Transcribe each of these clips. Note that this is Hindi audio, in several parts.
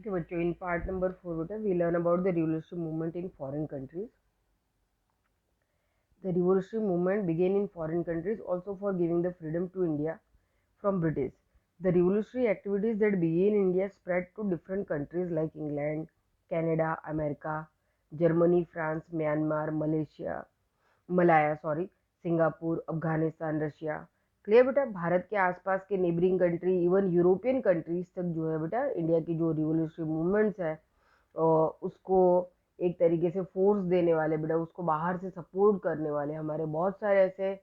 Okay बच्चों, in part number 4 बेटा we learn about the revolutionary movement in foreign countries. The revolutionary movement began in foreign countries also for giving the freedom to India from British. The revolutionary activities that began in India spread to different countries like England, Canada, America, Germany, France, Myanmar, Malaya, Singapore, Afghanistan, Russia. Clear बेटा? भारत के आसपास के neighbouring country, even European countries तक जो है बेटा इंडिया की जो रिवोल्यूशनरी मूवमेंट्स है उसको एक तरीके से फोर्स देने वाले बेटा, उसको बाहर से सपोर्ट करने वाले हमारे बहुत सारे ऐसे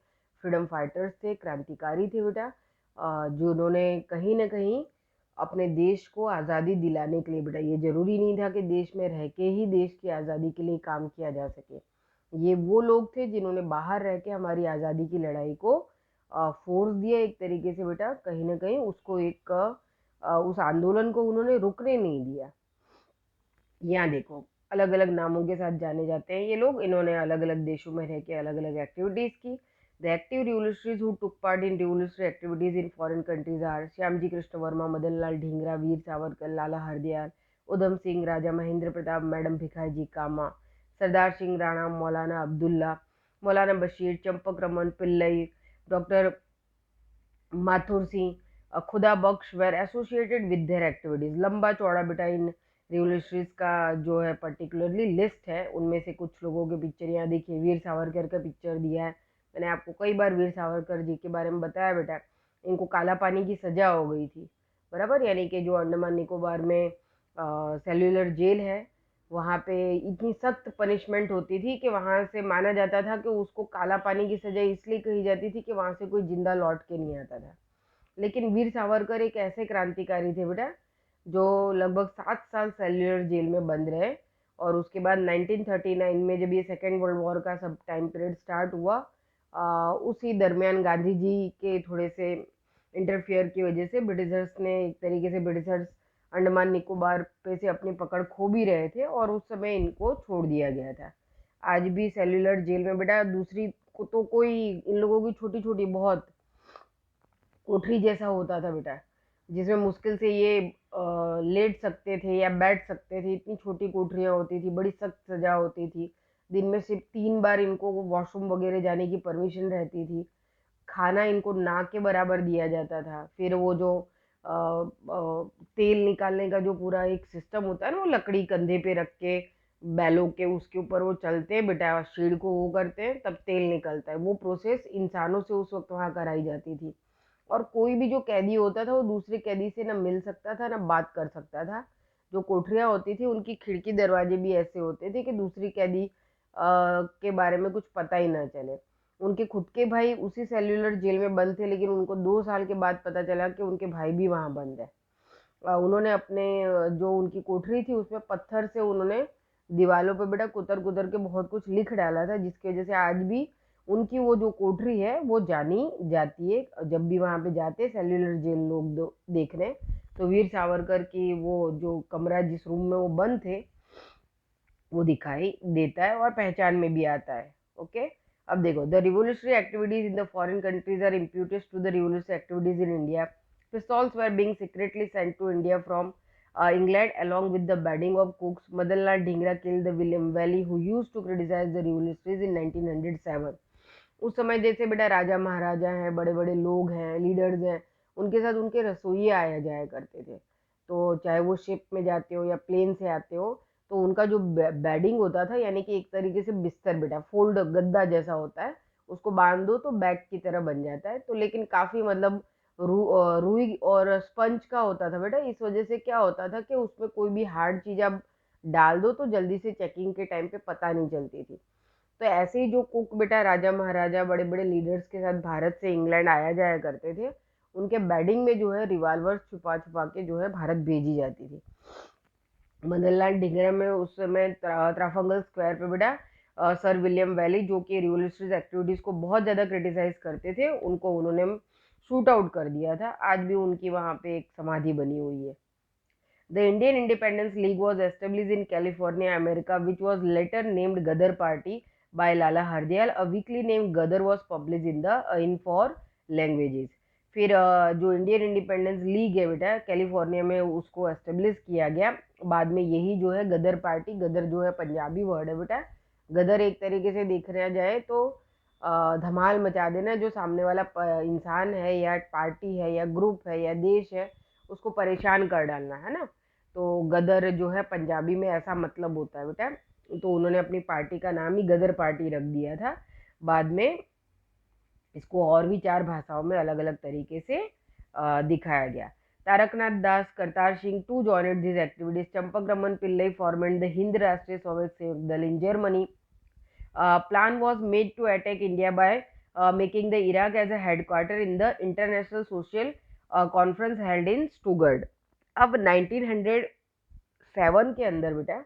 फ्रीडम फाइटर्स थे, क्रांतिकारी थे बेटा, जिन्होंने कहीं ना कहीं अपने देश को आज़ादी दिलाने के लिए बेटा, ये ज़रूरी नहीं था कि देश में रह के ही देश की आज़ादी के लिए काम किया जा सके। ये वो लोग थे जिन्होंने बाहर रह के हमारी आज़ादी की लड़ाई को फोर्स दिया एक तरीके से बेटा, कहीं ना कहीं उसको एक उस आंदोलन को उन्होंने रुकने नहीं दिया। यहाँ देखो, अलग अलग नामों के साथ जाने जाते हैं ये लोग, इन्होंने अलग अलग देशों में रह के अलग अलग एक्टिविटीज़ की। The active revolutionaries who took part in revolutionary activities in foreign countries are Shyamji Krishna Varma, Madan Lal Dhingra, Veer Savarkar, Lala Hardayal, Udham Singh, Raja Mahendra Pratap, madam Bhikaji Cama, Sardar Singh Rana, Maulana Abdullah, Maulana Bashir, Champak Raman Pillai, doctor Mathur Singh, Khuda Baksh were associated with their activities. लंबा चौड़ा बेटा इन रिवोल्यूशनरीज का जो है पर्टिकुलरली लिस्ट है, उनमें से कुछ लोगों के पिक्चर यहाँ देखिए। वीर सावरकर का पिक्चर दिया है, मैंने आपको कई बार वीर सावरकर जी के बारे में बताया बेटा। इनको काला पानी की सज़ा हो गई थी, बराबर, यानी कि जो अंडमान निकोबार में सेल्युलर जेल है, वहाँ पे इतनी सख्त पनिशमेंट होती थी कि वहाँ से माना जाता था कि उसको काला पानी की सज़ा इसलिए कही जाती थी कि वहाँ से कोई जिंदा लौट के नहीं आता था। लेकिन वीर सावरकर एक ऐसे क्रांतिकारी थे बेटा जो लगभग 7 साल सेल्युलर जेल में बंद रहे, और उसके बाद 1939 में जब ये सेकेंड वर्ल्ड वॉर का सब टाइम पीरियड स्टार्ट हुआ, उसी दरमियान गांधी जी के थोड़े से इंटरफियर की वजह से ब्रिटिशर्स ने एक तरीके से ब्रिटिशर्स अंडमान निकोबार पे से अपनी पकड़ खो भी रहे थे, और उस समय इनको छोड़ दिया गया था। आज भी सेल्युलर जेल में बेटा दूसरी को तो कोई, इन लोगों की छोटी छोटी बहुत कोठरी जैसा होता था बेटा, जिसमें मुश्किल से ये लेट सकते थे या बैठ सकते थे। इतनी छोटी कोठरियाँ होती थी, बड़ी सख्त सजा होती थी। दिन में सिर्फ 3 बार इनको वॉशरूम वगैरह जाने की परमिशन रहती थी। खाना इनको ना के बराबर दिया जाता था। फिर वो जो तेल निकालने का जो पूरा एक सिस्टम होता है ना, वो लकड़ी कंधे पे रख के बैलों के उसके ऊपर वो चलते हैं बेटा, शीड़ को वो करते हैं तब तेल निकलता है। वो प्रोसेस इंसानों से उस वक्त वहाँ कराई जाती थी। और कोई भी जो कैदी होता था वो दूसरे कैदी से ना मिल सकता था ना बात कर सकता था। जो कोठरियाँ होती थी उनकी खिड़की दरवाजे भी ऐसे होते थे कि दूसरी कैदी के बारे में कुछ पता ही ना चले। उनके खुद के भाई उसी सेल्युलर जेल में बंद थे, लेकिन उनको 2 साल के बाद पता चला कि उनके भाई भी वहाँ बंद है। उन्होंने अपने जो उनकी कोठरी थी उसमें पत्थर से उन्होंने दीवालों पे बेटा कुतर कुतर के बहुत कुछ लिख डाला था, जिसकी वजह से आज भी उनकी वो जो कोठरी है वो जानी जाती है। जब भी वहाँ पे जाते सेल्युलर जेल लोग देखने, तो वीर सावरकर की वो जो कमरा जिस रूम में वो बंद थे वो दिखाई देता है और पहचान में भी आता है। ओके, अब देखो, the revolutionary activities in the foreign countries are imputed to the revolutionary activities in India. Pistols were being secretly sent to India from England along with the bedding of cooks. Madanlal Dhingra killed the William Valley who used to criticize the revolutionaries in 1907. उस समय जैसे बेटा राजा महाराजा हैं, बड़े बड़े लोग हैं, लीडर्स हैं, उनके साथ उनके रसोइये आया जाया करते थे। तो चाहे वो शिप में जाते हो या प्लेन से आते हो, तो उनका जो बेडिंग होता था, यानी कि एक तरीके से बिस्तर बेटा, फोल्ड गद्दा जैसा होता है, उसको बांध दो तो बैग की तरह बन जाता है। तो लेकिन काफ़ी मतलब रुई और स्पंज का होता था बेटा। इस वजह से क्या होता था कि उसमें कोई भी हार्ड चीज़ आप डाल दो तो जल्दी से चेकिंग के टाइम पे पता नहीं चलती थी। तो ऐसे ही जो कुक बेटा राजा महाराजा बड़े बड़े लीडर्स के साथ भारत से इंग्लैंड आया जाया करते थे, उनके बेडिंग में जो है रिवाल्वर छुपा छुपा के जो है भारत भेजी जाती थी। मदनलाल ढींगरा में उस समय ट्राफंगल स्क्वायर पे बेटा सर विलियम वैली, जो कि रिवोल्यूशनरी एक्टिविटीज़ को बहुत ज़्यादा क्रिटिसाइज करते थे, उनको उन्होंने शूट आउट कर दिया था। आज भी उनकी वहाँ पे एक समाधि बनी हुई है। The Indian Independence League was established in California, America, which was later named Gadar Party by Lala Hardayal. A weekly named Gadar was published in 4 languages. फिर जो इंडियन इंडिपेंडेंस लीग है बेटा कैलिफोर्निया में, उसको एस्टेब्लिश किया गया बाद में यही जो है गदर पार्टी, गदर जो है पंजाबी वर्ड है बेटा, गदर एक तरीके से देखा जाए तो धमाल मचा देना, जो सामने वाला इंसान है या पार्टी है या ग्रुप है या देश है उसको परेशान कर डालना, है ना। तो गदर जो है पंजाबी में ऐसा मतलब होता है बेटा। तो उन्होंने अपनी पार्टी का नाम ही गदर पार्टी रख दिया था। बाद में इसको और भी 4 भाषाओं में अलग अलग तरीके से दिखाया गया। Taraknath Das, Kartar Singh too joined these activities. Champak Raman Pillai formed the Hind Rashtriya Swayam Sevak Dal in Germany. Plan was made to attack India by making the Iraq as a headquarter in the International Social Conference held in Stuttgart. अब 1907 के अंदर बेटा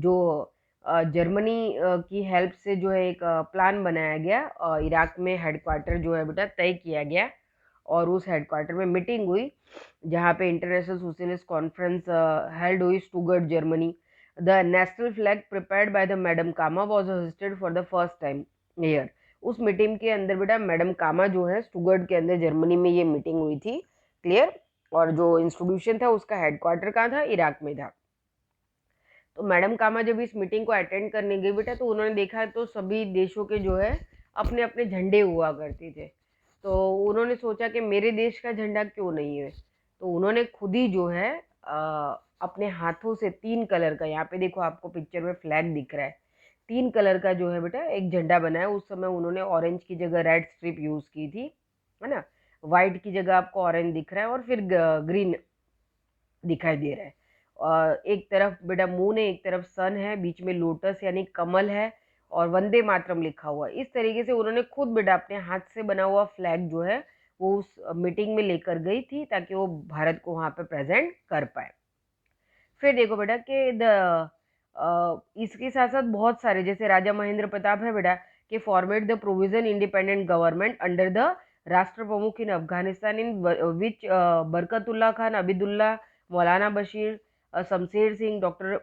जो जर्मनी की हेल्प से जो है एक प्लान बनाया गया, इराक में हेडक्वार्टर जो है बेटा तय किया गया, और उस हेडक्वार्टर में मीटिंग हुई जहाँ पे इंटरनेशनल सोशलिस्ट कॉन्फ्रेंस हेल्ड हुई Stuttgart Germany. The national flag prepared by the madam Cama was hosted for the first time here. उस मीटिंग के अंदर बेटा मैडम कामा जो है स्टुगर्ट के अंदर जर्मनी में ये मीटिंग हुई थी, क्लियर। और जो इंस्टीट्यूशन था उसका हेडक्वार्टर कहाँ था, इराक में था। तो मैडम कामा जब इस मीटिंग को अटेंड करने गई बेटा, तो उन्होंने देखा तो सभी देशों के जो है अपने अपने झंडे हुआ करते थे। तो उन्होंने सोचा कि मेरे देश का झंडा क्यों नहीं है। तो उन्होंने खुद ही जो है अपने हाथों से 3 कलर का, यहाँ पे देखो आपको पिक्चर में फ्लैग दिख रहा है, 3 कलर का जो है बेटा एक झंडा बनाया। उस समय उन्होंने ऑरेंज की जगह रेड स्ट्रिप यूज़ की थी, है ना। वाइट की जगह आपको ऑरेंज दिख रहा है और फिर ग्रीन दिखाई दे रहा है। और एक तरफ बेटा मून है, एक तरफ सन है, बीच में लोटस यानी कमल है, और वंदे मातरम लिखा हुआ है। इस तरीके से उन्होंने खुद बेटा अपने हाथ से बना हुआ फ्लैग जो है वो उस मीटिंग में लेकर गई थी, ताकि वो भारत को वहाँ पे प्रेजेंट कर पाए। फिर देखो बेटा कि इसके साथ साथ बहुत सारे, जैसे राजा महेंद्र प्रताप है बेटा कि format the provision independent government under the राष्ट्र प्रमुख इन अफगानिस्तान, इन विच Barkatullah Khan, Abidullah, Maulana Bashir, Shamsher Singh, doctor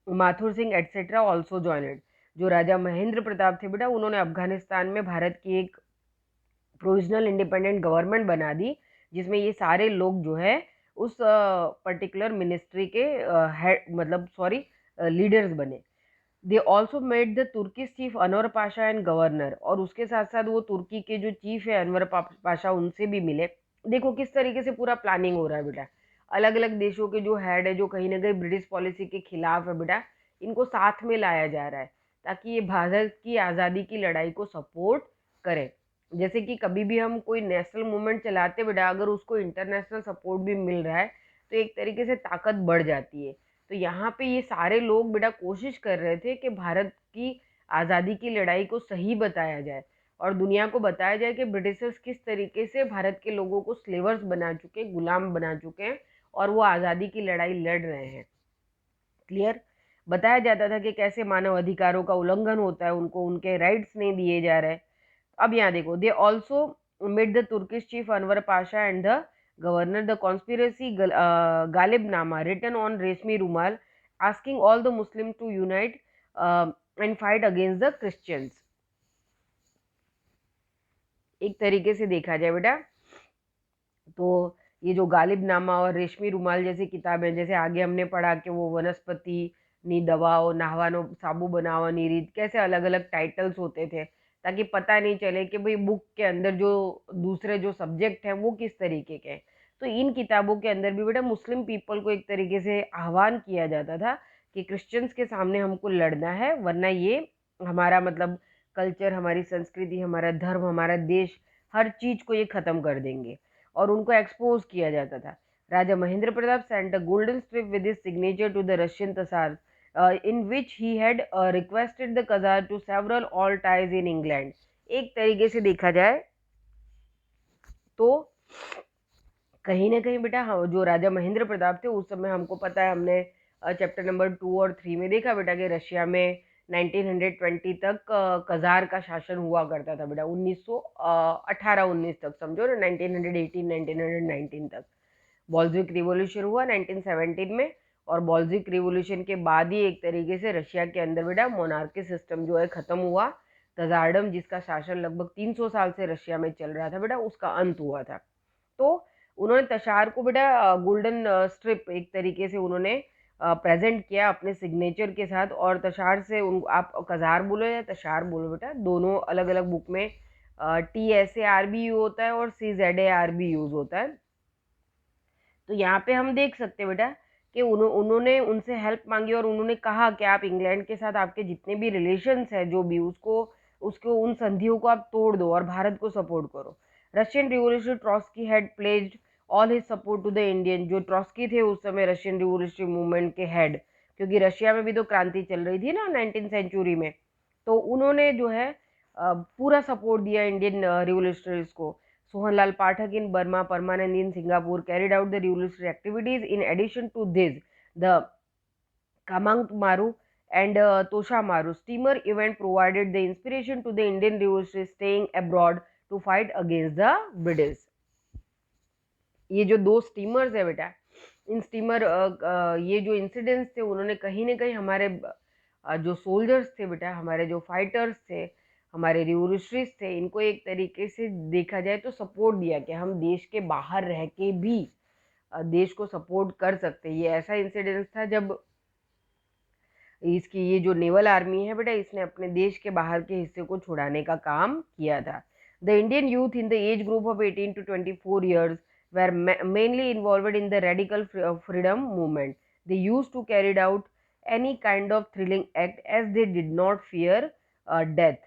Mathur Singh etcetera also joined. जो राजा महेंद्र प्रताप थे बेटा उन्होंने अफगानिस्तान में भारत की एक प्रोविजनल इंडिपेंडेंट गवर्नमेंट बना दी, जिसमें ये सारे लोग जो है उस पर्टिकुलर मिनिस्ट्री के मतलब सॉरी लीडर्स बने। दे also made the Turkish chief Enver Pasha and governor, और उसके साथ साथ वो तुर्की के जो चीफ है अनवर पाशा उनसे भी मिले। देखो किस तरीके से पूरा प्लानिंग हो रहा है बेटा। अलग अलग देशों के जो हेड है, जो कहीं ना कहीं ब्रिटिश पॉलिसी के खिलाफ है बेटा, इनको साथ में लाया जा रहा है ताकि ये भारत की आज़ादी की लड़ाई को सपोर्ट करें। जैसे कि कभी भी हम कोई नेशनल मूवमेंट चलाते बेटा, अगर उसको इंटरनेशनल सपोर्ट भी मिल रहा है तो एक तरीके से ताकत बढ़ जाती है। तो यहाँ पे ये सारे लोग बेटा कोशिश कर रहे थे कि भारत की आज़ादी की लड़ाई को सही बताया जाए और दुनिया को बताया जाए कि ब्रिटिशर्स किस तरीके से भारत के लोगों को स्लेवर्स बना चुके, गुलाम बना चुके हैं, और वो आज़ादी की लड़ाई लड़ रहे हैं। क्लियर। बताया जाता था कि कैसे मानव अधिकारों का उल्लंघन होता है, उनको उनके राइट्स नहीं दिए जा रहे। अब यहाँ देखो, they also made the Turkish chief Enver Pasha and the governor the conspiracy Ghalibnama written on Reshmi Rumal asking all the Muslim to unite and fight against the Christians. एक तरीके से देखा जाए बेटा तो ये जो गालिबनामा और रेशमी रुमाल जैसी किताबें, जैसे आगे हमने पढ़ा कि वो वनस्पति नी दवाओ नहवानो साबु बनावनी रीत, कैसे अलग अलग टाइटल्स होते थे ताकि पता नहीं चले कि भाई बुक के अंदर जो दूसरे जो सब्जेक्ट हैं वो किस तरीके के हैं। तो इन किताबों के अंदर भी बेटा मुस्लिम पीपल को एक तरीके से आह्वान किया जाता था कि क्रिश्चियंस के सामने हमको लड़ना है, वरना ये हमारा मतलब कल्चर, हमारी संस्कृति, हमारा धर्म, हमारा देश, हर चीज़ को ये ख़त्म कर देंगे, और उनको एक्सपोज किया जाता था। Raja Mahendra Pratap sent a golden strip with his signature to the Russian tsar in which he had requested the Khazar to several all ties in England। एक तरीके से देखा जाए तो कहीं ना कहीं बेटा जो राजा महेंद्र प्रताप थे उस समय, हमको पता है, हमने चैप्टर नंबर 2 और 3 में देखा बेटा कि रशिया में 1920 तक कजार का शासन हुआ करता था बेटा, 1918-19 तक समझो ना, 1918-1919 तक। बॉल्जिक रिवॉल्यूशन हुआ 1917 में, और बॉल्जिक रिवॉल्यूशन के बाद ही एक तरीके से रशिया के अंदर बेटा मोनार्की सिस्टम जो है ख़त्म हुआ। तजारडम जिसका शासन लगभग 300 साल से रशिया में चल रहा था बेटा, उसका अंत हुआ था। तो उन्होंने तशार को बेटा गोल्डन स्ट्रिप एक तरीके से उन्होंने प्रेजेंट किया अपने सिग्नेचर के साथ, और तशार से उन आप कज़ार बोलो या तशार बोलो बेटा, दोनों अलग अलग बुक में TSAR भी यूज होता है और CZAR भी यूज होता है। तो यहाँ पे हम देख सकते हैं बेटा कि उन्होंने उनसे हेल्प मांगी और उन्होंने कहा कि आप इंग्लैंड के साथ आपके जितने भी रिलेशंस हैं जो भी उसको उसको उन संधियों को आप तोड़ दो और भारत को सपोर्ट करो। Russian revolutionary Trotsky had pledged all his support to the Indian, जो ट्रॉस्की थे उस समय रशियन रिवोल्यूशनरी मूवमेंट के हेड, क्योंकि रशिया में भी तो क्रांति चल रही थी ना 19th सेंचुरी में, तो उन्होंने जो है पूरा सपोर्ट दिया इंडियन रिवोल्यूशनरीज को। Sohanlal Pathak in Burma, Permanent in Singapore carried out the revolutionary activities. In addition to this, the Kamang Maru and Tosha Maru steamer event provided the inspiration to the Indian revolutionaries staying abroad to fight against the British. ये जो दो स्टीमर्स है बेटा, इन स्टीमर ये जो इंसिडेंट्स थे उन्होंने कहीं ना कहीं हमारे जो सोल्जर्स थे बेटा, हमारे जो फाइटर्स थे, हमारे रिवोल्यूशनरीज थे, इनको एक तरीके से देखा जाए तो सपोर्ट दिया कि हम देश के बाहर रह के भी देश को सपोर्ट कर सकते हैं। ये ऐसा इंसिडेंस था जब इसकी ये जो नेवल आर्मी है बेटा, इसने अपने देश के बाहर के हिस्से को छुड़ाने का काम किया था। The Indian youth in the age group of 18 to 24 years were mainly involved in the radical freedom movement. They used to carry out any kind of thrilling act as they did not fear death.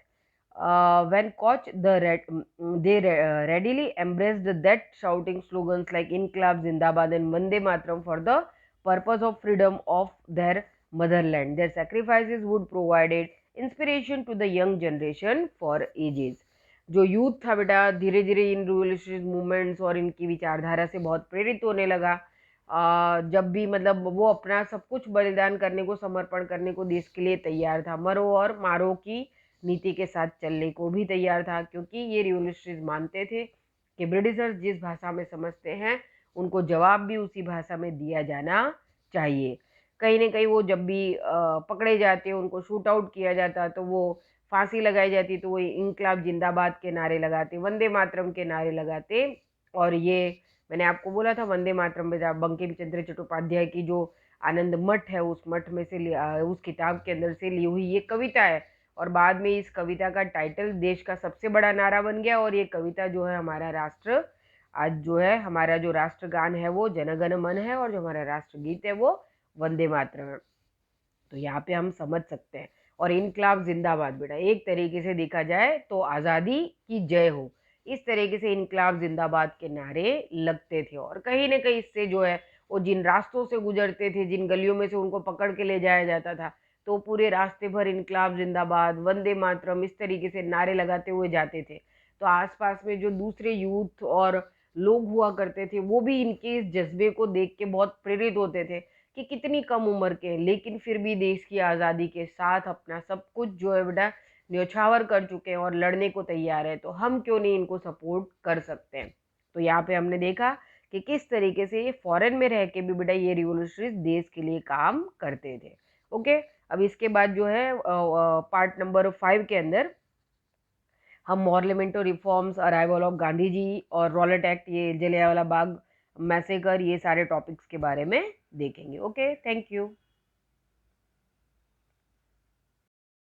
When caught, they readily embraced that, shouting slogans like Inqilab Zindabad and Vande Mataram for the purpose of freedom of their motherland. Their sacrifices would provide inspiration to the young generation for ages. जो यूथ था बेटा धीरे धीरे इन रिवोल्यूशनरी मूवमेंट्स और इनकी विचारधारा से बहुत प्रेरित होने लगा। जब भी मतलब वो अपना सब कुछ बलिदान करने को, समर्पण करने को देश के लिए तैयार था, मरो और मारो की नीति के साथ चलने को भी तैयार था, क्योंकि ये रिवोल्यूशनरीज मानते थे कि ब्रिटिशर्स जिस भाषा में समझते हैं उनको जवाब भी उसी भाषा में दिया जाना चाहिए। कहीं ना कहीं वो जब भी पकड़े जाते, उनको शूट आउट किया जाता, तो वो फांसी लगाई जाती तो वो इंकलाब जिंदाबाद के नारे लगाते, वंदे मातरम के नारे लगाते। और ये मैंने आपको बोला था वंदे मातरम में बंकिम चंद्र चट्टोपाध्याय की जो आनंद मठ है, उस मठ में से उस किताब के अंदर से ली हुई ये कविता है, और बाद में इस कविता का टाइटल देश का सबसे बड़ा नारा बन गया। और ये कविता जो है हमारा राष्ट्र, आज जो है हमारा जो राष्ट्रगान है वो जनगण मन है, और जो हमारा राष्ट्रगीत है वो वंदे मातरम है। तो यहाँ पे हम समझ सकते हैं। और इनकलाब जिंदाबाद बेटा एक तरीके से देखा जाए तो आज़ादी की जय हो, इस तरीके से इनकलाब जिंदाबाद के नारे लगते थे। और कहीं ना कहीं इससे जो है वो जिन रास्तों से गुजरते थे, जिन गलियों में से उनको पकड़ के ले जाया जाता था, तो पूरे रास्ते भर इनकलाब जिंदाबाद, वंदे मातरम इस तरीके से नारे लगाते हुए जाते थे। तो आसपास में जो दूसरे यूथ और लोग हुआ करते थे वो भी इनके इस जज्बे को देख के बहुत प्रेरित होते थे कि कितनी कम उम्र के लेकिन फिर भी देश की आज़ादी के साथ अपना सब कुछ जो है बेटा न्योछावर कर चुके हैं और लड़ने को तैयार है, तो हम क्यों नहीं इनको सपोर्ट कर सकते हैं। तो यहाँ पे हमने देखा कि किस तरीके से ये फॉरेन में रह के भी बेटा ये रिवोल्यूशनरीज देश के लिए काम करते थे। ओके, अब इसके बाद जो है पार्ट नंबर 5 के अंदर हम मॉर्लेमेंटो reforms, arrival of Gandhi ji और रॉलेट एक्ट, ये जलियांवाला बाग मैसेकर, ये सारे टॉपिक्स के बारे में देखेंगे। Okay, thank you.